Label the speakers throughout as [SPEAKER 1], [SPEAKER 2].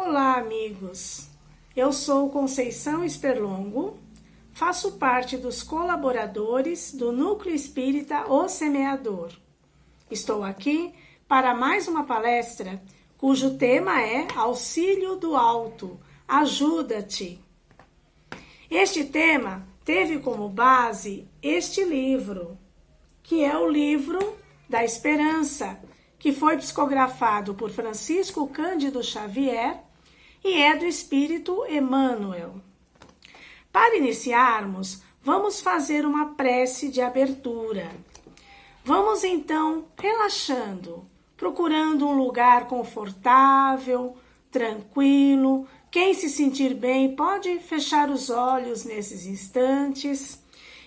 [SPEAKER 1] Olá, amigos! Eu sou Conceição Esperlongo, faço parte dos colaboradores do Núcleo Espírita O Semeador. Estou aqui para mais uma palestra cujo tema é Auxílio do Alto, Ajuda-te. Este tema teve como base este livro, que é o livro da Esperança, que foi psicografado por Francisco Cândido Xavier e é do Espírito Emmanuel. Para iniciarmos, vamos fazer uma prece de abertura. Vamos então relaxando, procurando um lugar confortável, tranquilo. Quem se sentir bem pode fechar os olhos nesses instantes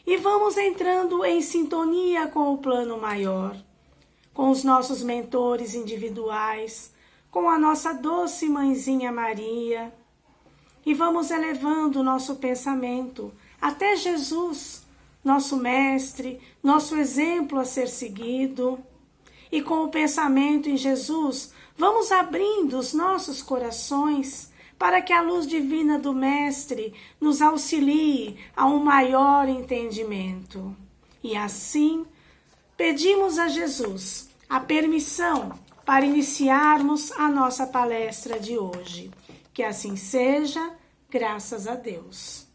[SPEAKER 1] e vamos entrando em sintonia com o plano maior, com os nossos mentores individuais, com a nossa doce mãezinha Maria, e vamos elevando o nosso pensamento até Jesus, nosso mestre, nosso exemplo a ser seguido. E com o pensamento em Jesus, vamos abrindo os nossos corações para que a luz divina do Mestre nos auxilie a um maior entendimento. E assim, pedimos a Jesus a permissão para iniciarmos a nossa palestra de hoje. Que assim seja, graças a Deus.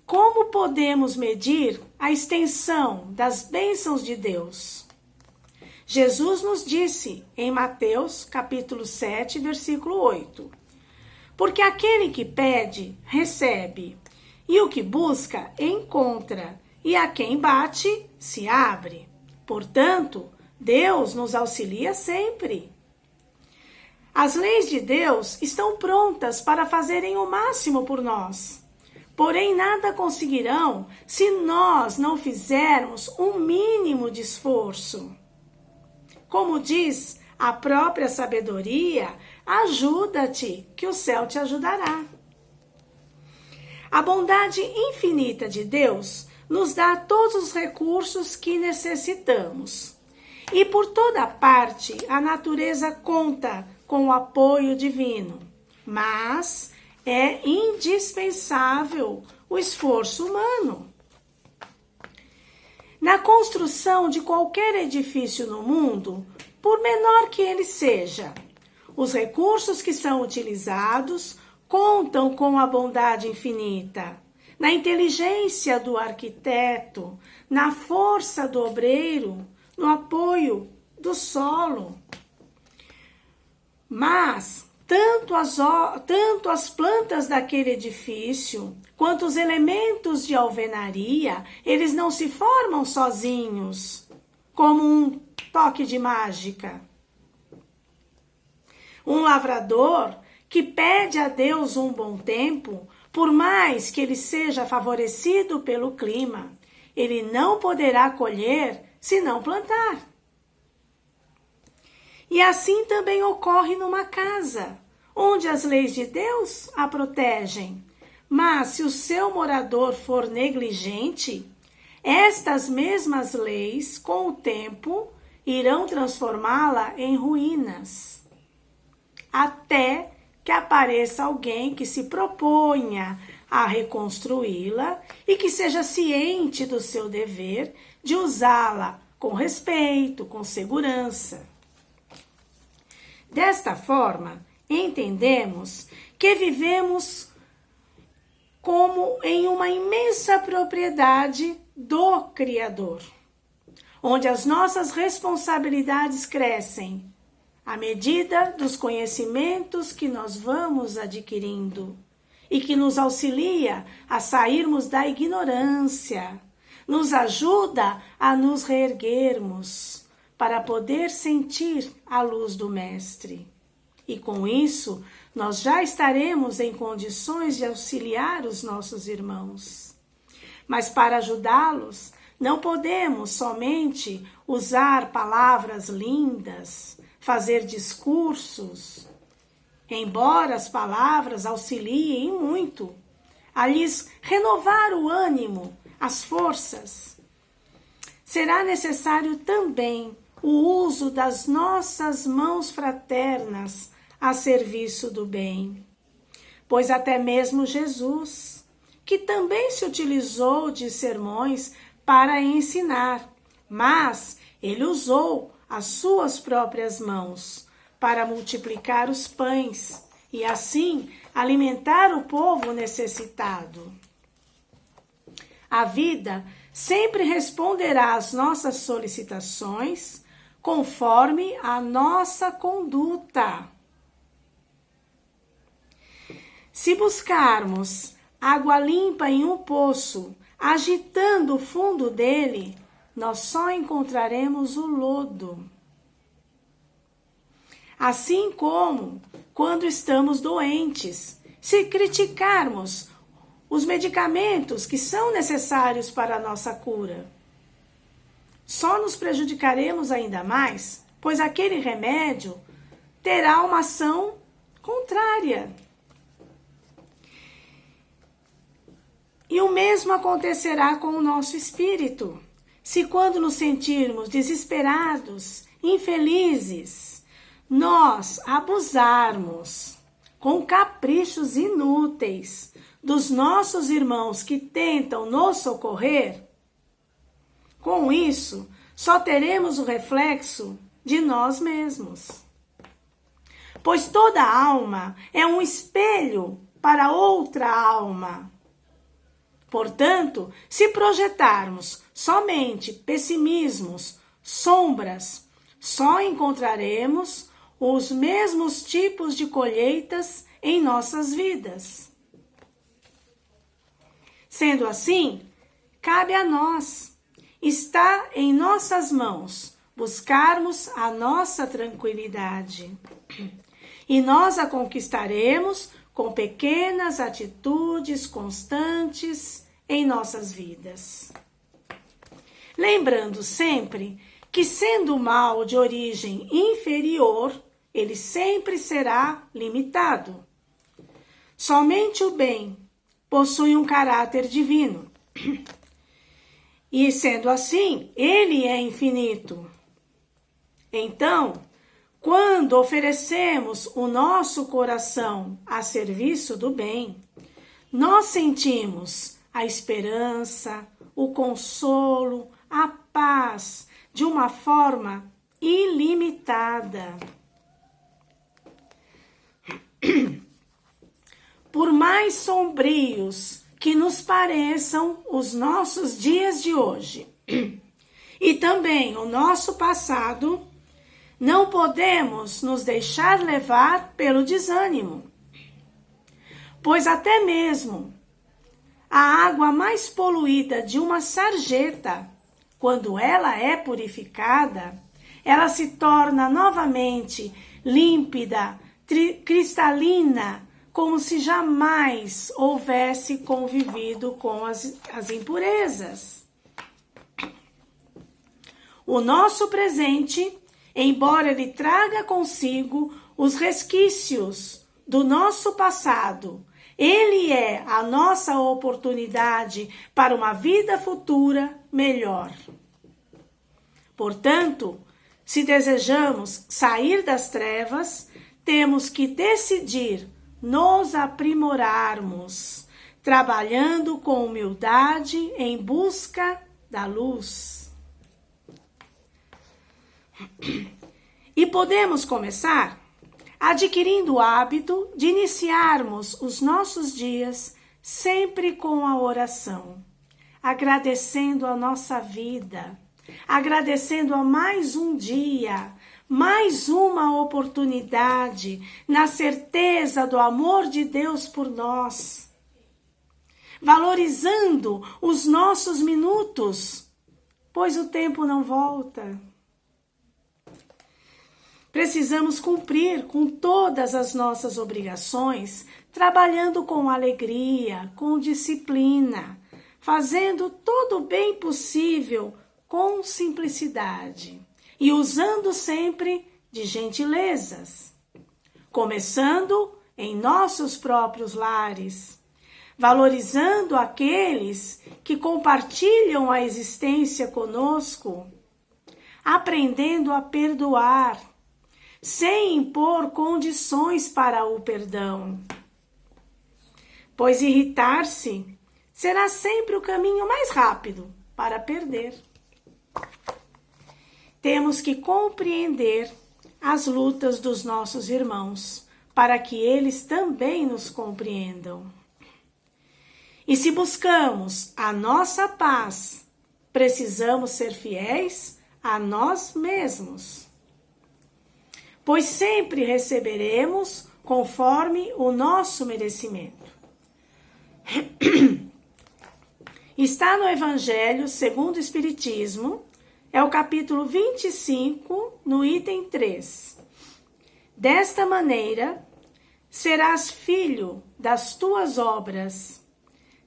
[SPEAKER 1] Como podemos medir a extensão das bênçãos de Deus? Jesus nos disse em Mateus, capítulo 7, versículo 8. Porque aquele que pede, recebe, e o que busca, encontra, e a quem bate, se abre. Portanto, Deus nos auxilia sempre. As leis de Deus estão prontas para fazerem o máximo por nós. Porém, nada conseguirão se nós não fizermos um mínimo de esforço. Como diz a própria sabedoria, ajuda-te, que o céu te ajudará. A bondade infinita de Deus nos dá todos os recursos que necessitamos. E por toda parte, a natureza conta com o apoio divino. Mas é indispensável o esforço humano. Na construção de qualquer edifício no mundo, por menor que ele seja, os recursos que são utilizados contam com a bondade infinita, na inteligência do arquiteto, na força do obreiro, no apoio do solo. Mas tanto as plantas daquele edifício, quanto os elementos de alvenaria, eles não se formam sozinhos, como um toque de mágica. Um lavrador que pede a Deus um bom tempo, por mais que ele seja favorecido pelo clima, ele não poderá colher se não plantar. E assim também ocorre numa casa, onde as leis de Deus a protegem. Mas se o seu morador for negligente, estas mesmas leis, com o tempo, irão transformá-la em ruínas. Até que apareça alguém que se proponha a reconstruí-la e que seja ciente do seu dever de usá-la com respeito, com segurança. Desta forma, entendemos que vivemos como em uma imensa propriedade do Criador, onde as nossas responsabilidades crescem à medida dos conhecimentos que nós vamos adquirindo e que nos auxilia a sairmos da ignorância, nos ajuda a nos reerguermos para poder sentir a luz do Mestre. E com isso, nós já estaremos em condições de auxiliar os nossos irmãos. Mas para ajudá-los, não podemos somente usar palavras lindas, fazer discursos, embora as palavras auxiliem muito a lhes renovar o ânimo, as forças. Será necessário também o uso das nossas mãos fraternas a serviço do bem. Pois até mesmo Jesus, que também se utilizou de sermões para ensinar, mas ele usou as suas próprias mãos para multiplicar os pães e assim alimentar o povo necessitado. A vida sempre responderá às nossas solicitações conforme a nossa conduta. Se buscarmos água limpa em um poço, agitando o fundo dele, nós só encontraremos o lodo. Assim como quando estamos doentes, se criticarmos os medicamentos que são necessários para a nossa cura, só nos prejudicaremos ainda mais, pois aquele remédio terá uma ação contrária. E o mesmo acontecerá com o nosso espírito. Se quando nos sentirmos desesperados, infelizes, nós abusarmos com caprichos inúteis dos nossos irmãos que tentam nos socorrer, com isso, só teremos o reflexo de nós mesmos. Pois toda alma é um espelho para outra alma. Portanto, se projetarmos somente pessimismos, sombras, só encontraremos os mesmos tipos de colheitas em nossas vidas. Sendo assim, cabe a nós, está em nossas mãos, buscarmos a nossa tranquilidade. E nós a conquistaremos com pequenas atitudes constantes em nossas vidas. Lembrando sempre que, sendo o mal de origem inferior, ele sempre será limitado. Somente o bem possui um caráter divino. E, sendo assim, ele é infinito. Então, quando oferecemos o nosso coração a serviço do bem, nós sentimos a esperança, o consolo, a paz de uma forma ilimitada. Por mais sombrios que nos pareçam os nossos dias de hoje e também o nosso passado, não podemos nos deixar levar pelo desânimo, pois até mesmo a água mais poluída de uma sarjeta, quando ela é purificada, ela se torna novamente límpida, cristalina, como se jamais houvesse convivido com as impurezas. O nosso presente, embora ele traga consigo os resquícios do nosso passado, ele é a nossa oportunidade para uma vida futura melhor. Portanto, se desejamos sair das trevas, temos que decidir nos aprimorarmos, trabalhando com humildade em busca da luz. E podemos começar adquirindo o hábito de iniciarmos os nossos dias sempre com a oração, agradecendo a nossa vida, agradecendo a mais um dia, mais uma oportunidade, na certeza do amor de Deus por nós, valorizando os nossos minutos, pois o tempo não volta. Precisamos cumprir com todas as nossas obrigações, trabalhando com alegria, com disciplina, fazendo todo o bem possível com simplicidade e usando sempre de gentilezas, começando em nossos próprios lares, valorizando aqueles que compartilham a existência conosco, aprendendo a perdoar, sem impor condições para o perdão. Pois irritar-se será sempre o caminho mais rápido para perder. Temos que compreender as lutas dos nossos irmãos, para que eles também nos compreendam. E se buscamos a nossa paz, precisamos ser fiéis a nós mesmos, pois sempre receberemos conforme o nosso merecimento. Está no Evangelho segundo o Espiritismo, é o capítulo 25, no item 3. Desta maneira, serás filho das tuas obras,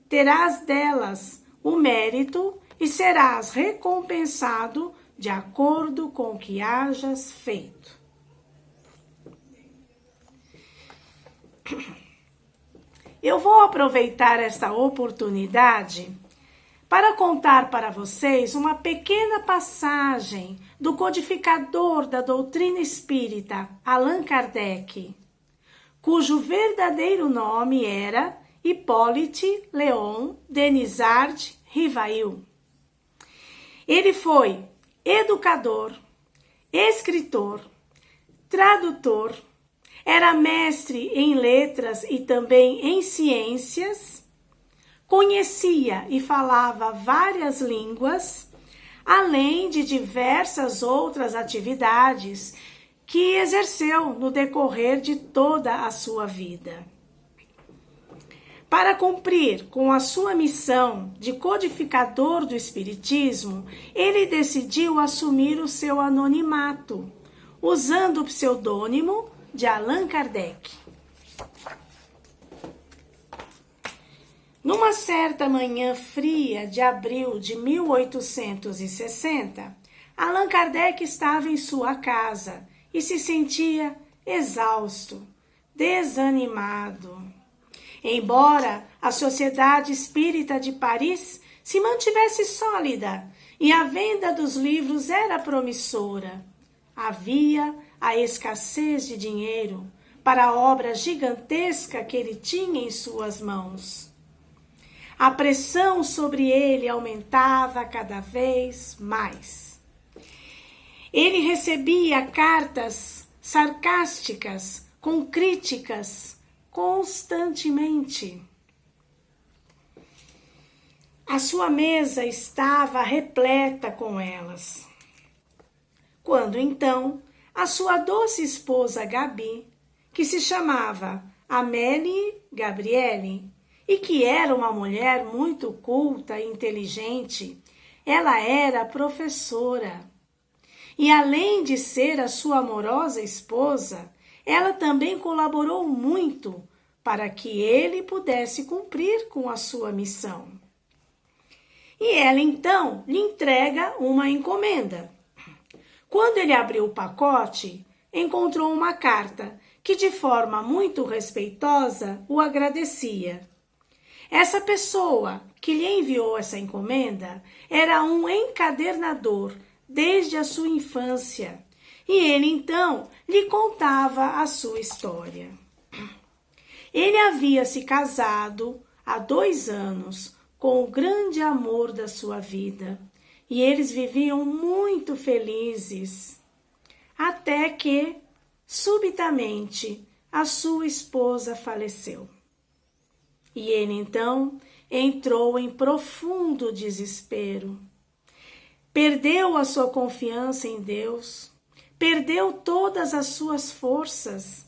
[SPEAKER 1] terás delas o mérito e serás recompensado de acordo com o que hajas feito. Eu vou aproveitar esta oportunidade para contar para vocês uma pequena passagem do codificador da doutrina espírita, Allan Kardec, cujo verdadeiro nome era Hippolyte Léon Denisard Rivail. Ele foi educador, escritor, tradutor, era mestre em letras e também em ciências, conhecia e falava várias línguas, além de diversas outras atividades que exerceu no decorrer de toda a sua vida. Para cumprir com a sua missão de codificador do Espiritismo, ele decidiu assumir o seu anonimato, usando o pseudônimo de Allan Kardec. Numa certa manhã fria de abril de 1860, Allan Kardec estava em sua casa e se sentia exausto, desanimado. Embora a Sociedade Espírita de Paris se mantivesse sólida e a venda dos livros era promissora, havia a escassez de dinheiro para a obra gigantesca que ele tinha em suas mãos. A pressão sobre ele aumentava cada vez mais. Ele recebia cartas sarcásticas, com críticas, constantemente. A sua mesa estava repleta com elas. Quando então a sua doce esposa Gabi, que se chamava Amélie Gabriele, e que era uma mulher muito culta e inteligente, ela era professora. E além de ser a sua amorosa esposa, ela também colaborou muito para que ele pudesse cumprir com a sua missão. E ela então lhe entrega uma encomenda. Quando ele abriu o pacote, encontrou uma carta que de forma muito respeitosa o agradecia. Essa pessoa que lhe enviou essa encomenda era um encadernador desde a sua infância, e ele então lhe contava a sua história. Ele havia se casado há 2 anos com o grande amor da sua vida, e eles viviam muito felizes, até que, subitamente, a sua esposa faleceu. E ele então entrou em profundo desespero. Perdeu a sua confiança em Deus, perdeu todas as suas forças,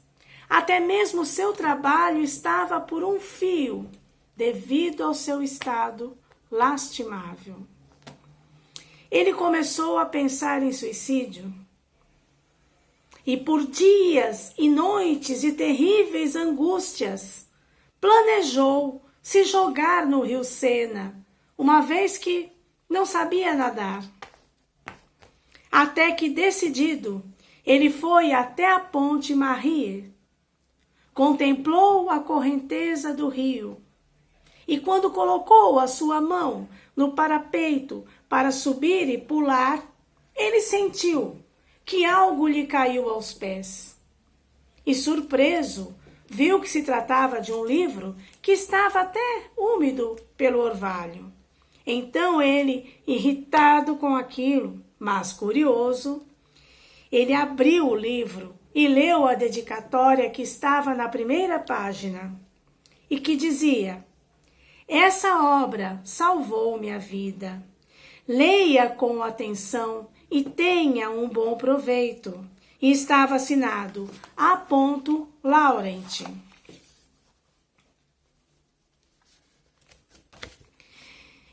[SPEAKER 1] até mesmo o seu trabalho estava por um fio, devido ao seu estado lastimável. Ele começou a pensar em suicídio. E por dias e noites de terríveis angústias, planejou se jogar no rio Sena, uma vez que não sabia nadar. Até que, decidido, ele foi até a ponte Marie, contemplou a correnteza do rio, e quando colocou a sua mão no parapeito para subir e pular, ele sentiu que algo lhe caiu aos pés. E surpreso, viu que se tratava de um livro que estava até úmido pelo orvalho. Então ele, irritado com aquilo, mas curioso, ele abriu o livro e leu a dedicatória que estava na primeira página e que dizia: essa obra salvou minha vida. Leia com atenção e tenha um bom proveito. E estava assinado A. Laurent.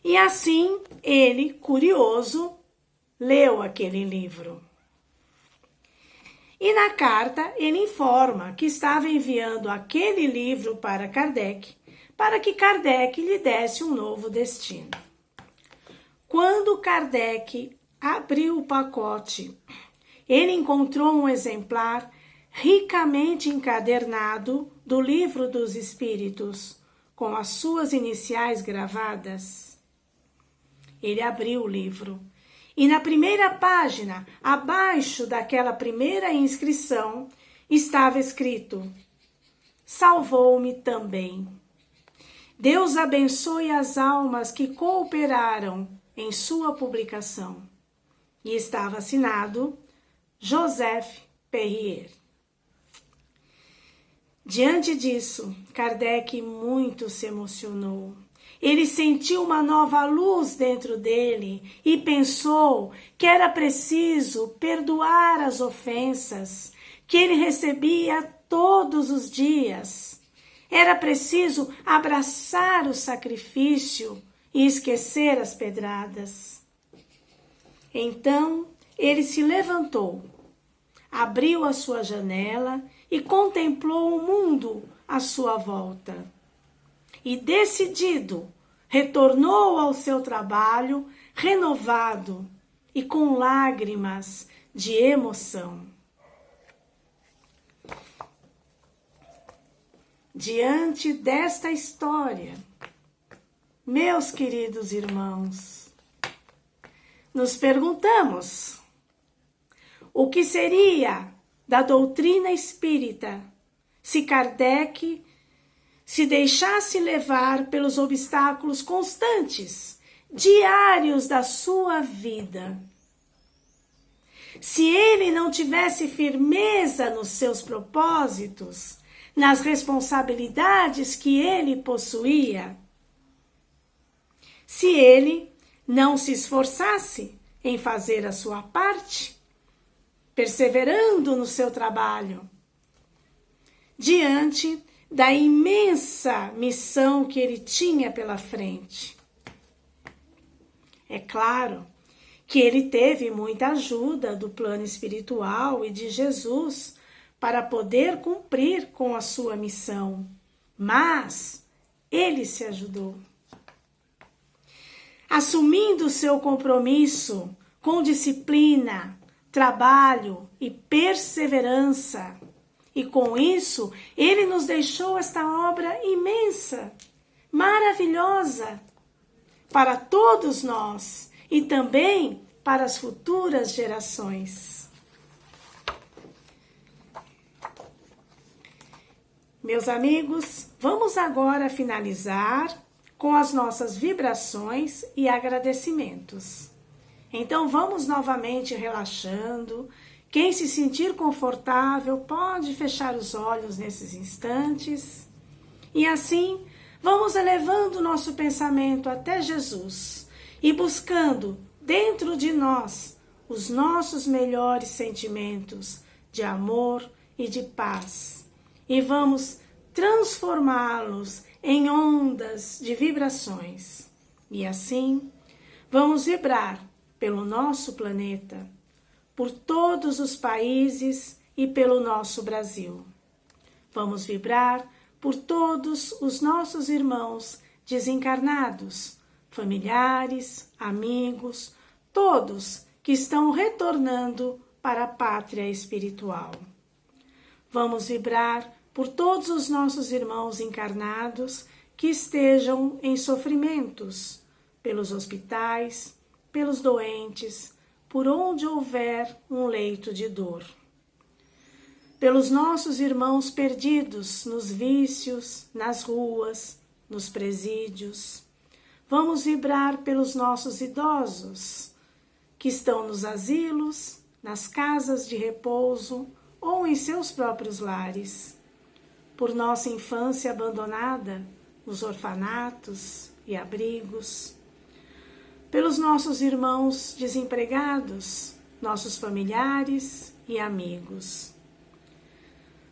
[SPEAKER 1] E assim ele, curioso, leu aquele livro. E na carta ele informa que estava enviando aquele livro para Kardec, para que Kardec lhe desse um novo destino. Quando Kardec abriu o pacote, ele encontrou um exemplar ricamente encadernado do Livro dos Espíritos, com as suas iniciais gravadas. Ele abriu o livro e na primeira página, abaixo daquela primeira inscrição, estava escrito: salvou-me também. Deus abençoe as almas que cooperaram em sua publicação. E estava assinado Joseph Perrier. Diante disso, Kardec muito se emocionou. Ele sentiu uma nova luz dentro dele e pensou que era preciso perdoar as ofensas que ele recebia todos os dias. Era preciso abraçar o sacrifício e esquecer as pedradas. Então, ele se levantou, abriu a sua janela e contemplou o mundo à sua volta. E, decidido, retornou ao seu trabalho renovado e com lágrimas de emoção. Diante desta história, meus queridos irmãos, nos perguntamos: o que seria da doutrina espírita se Kardec se deixasse levar pelos obstáculos constantes, diários da sua vida? Se ele não tivesse firmeza nos seus propósitos, nas responsabilidades que ele possuía, se ele não se esforçasse em fazer a sua parte, perseverando no seu trabalho, diante da imensa missão que ele tinha pela frente. É claro que ele teve muita ajuda do plano espiritual e de Jesus para poder cumprir com a sua missão, mas ele se ajudou. Assumindo seu compromisso com disciplina, trabalho e perseverança, e com isso, ele nos deixou esta obra imensa, maravilhosa, para todos nós e também para as futuras gerações. Meus amigos, vamos agora finalizar com as nossas vibrações e agradecimentos. Então, vamos novamente relaxando. Quem se sentir confortável pode fechar os olhos nesses instantes. E assim, vamos elevando o nosso pensamento até Jesus e buscando dentro de nós os nossos melhores sentimentos de amor e de paz. E vamos transformá-los em ondas de vibrações. E assim, vamos vibrar pelo nosso planeta, por todos os países e pelo nosso Brasil. Vamos vibrar por todos os nossos irmãos desencarnados, familiares, amigos, todos que estão retornando para a pátria espiritual. Vamos vibrar por todos os nossos irmãos encarnados que estejam em sofrimentos, pelos hospitais, pelos doentes, por onde houver um leito de dor. Pelos nossos irmãos perdidos nos vícios, nas ruas, nos presídios. Vamos vibrar pelos nossos idosos, que estão nos asilos, nas casas de repouso ou em seus próprios lares. Por nossa infância abandonada, nos orfanatos e abrigos. Pelos nossos irmãos desempregados, nossos familiares e amigos.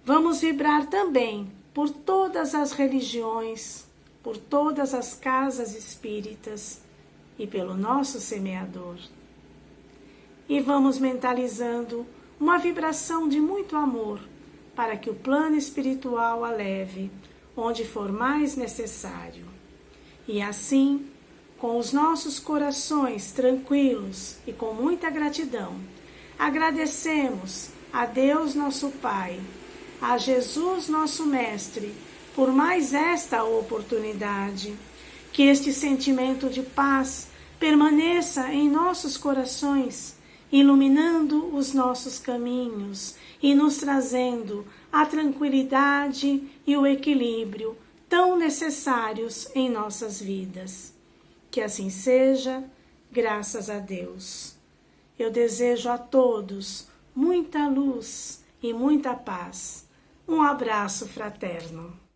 [SPEAKER 1] Vamos vibrar também por todas as religiões, por todas as casas espíritas e pelo nosso semeador. E vamos mentalizando uma vibração de muito amor para que o plano espiritual a leve onde for mais necessário. E assim, com os nossos corações tranquilos e com muita gratidão, agradecemos a Deus nosso Pai, a Jesus nosso Mestre, por mais esta oportunidade. Que este sentimento de paz permaneça em nossos corações, iluminando os nossos caminhos e nos trazendo a tranquilidade e o equilíbrio tão necessários em nossas vidas. Que assim seja, graças a Deus. Eu desejo a todos muita luz e muita paz. Um abraço fraterno.